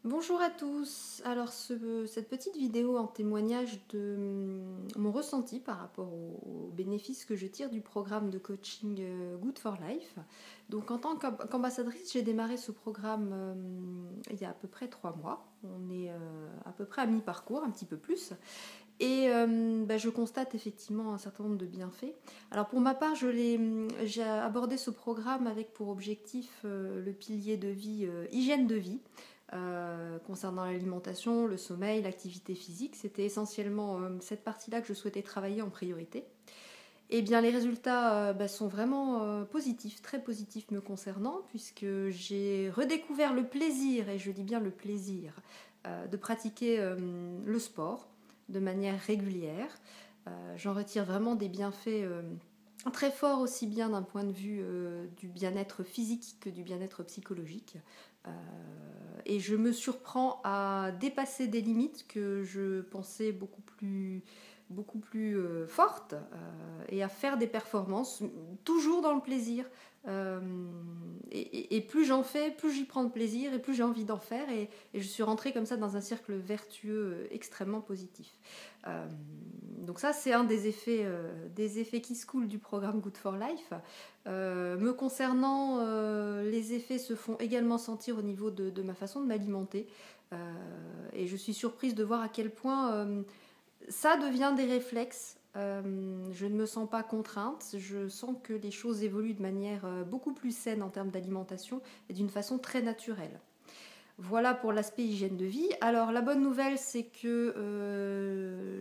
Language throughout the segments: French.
Bonjour à tous. Alors cette petite vidéo en témoignage de mon ressenti par rapport aux bénéfices que je tire du programme de coaching Good for Life. Donc en tant qu'ambassadrice, j'ai démarré ce programme il y a à peu près 3 mois. On est à peu près à mi-parcours, un petit peu plus. Et je constate effectivement un certain nombre de bienfaits. Alors pour ma part, j'ai abordé ce programme avec pour objectif le pilier de vie, hygiène de vie. Concernant l'alimentation, le sommeil, l'activité physique, c'était essentiellement cette partie-là que je souhaitais travailler en priorité. Et bien les résultats sont vraiment positifs, très positifs me concernant, puisque j'ai redécouvert le plaisir, et je dis bien le plaisir, de pratiquer le sport de manière régulière. J'en retire vraiment des bienfaits très forts, aussi bien d'un point de vue du bien-être physique que du bien-être psychologique. Et je me surprends à dépasser des limites que je pensais beaucoup plus fortes et à faire des performances, toujours dans le plaisir. Et plus j'en fais, plus j'y prends de plaisir et plus j'ai envie d'en faire. Et je suis rentrée comme ça dans un cercle vertueux extrêmement positif. Donc ça, c'est un des effets qui se coulent du programme Good for Life. Me concernant, les effets se font également sentir au niveau de ma façon de m'alimenter. Et je suis surprise de voir à quel point ça devient des réflexes. Je ne me sens pas contrainte. Je sens que les choses évoluent de manière beaucoup plus saine en termes d'alimentation et d'une façon très naturelle. Voilà pour l'aspect hygiène de vie. Alors la bonne nouvelle, c'est que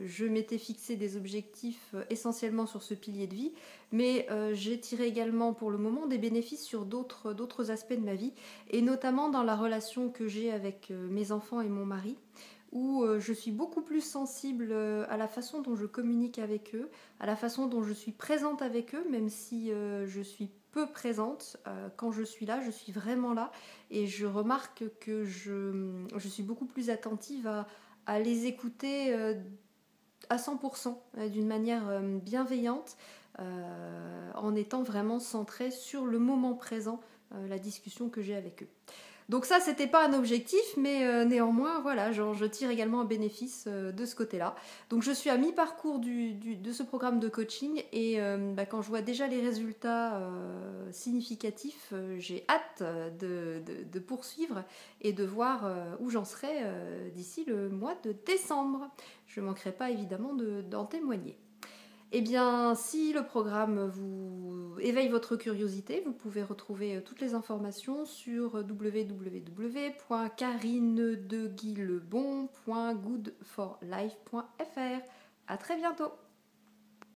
je m'étais fixé des objectifs essentiellement sur ce pilier de vie, mais j'ai tiré également pour le moment des bénéfices sur d'autres aspects de ma vie, et notamment dans la relation que j'ai avec mes enfants et mon mari, où je suis beaucoup plus sensible à la façon dont je communique avec eux, à la façon dont je suis présente avec eux, même si je suis peu présente. Quand je suis là, je suis vraiment là, et je remarque que je suis beaucoup plus attentive à les écouter à 100%, d'une manière bienveillante, en étant vraiment centrée sur le moment présent, la discussion que j'ai avec eux. Donc ça, c'était pas un objectif, mais néanmoins, voilà, je tire également un bénéfice de ce côté-là. Donc je suis à mi-parcours de ce programme de coaching, et quand je vois déjà les résultats significatifs, j'ai hâte de poursuivre et de voir où j'en serai d'ici le mois de décembre. Je ne manquerai pas évidemment d'en témoigner. Eh bien, si le programme vous éveille votre curiosité, vous pouvez retrouver toutes les informations sur www.carinedeguilebon.goodforlife.fr. À très bientôt!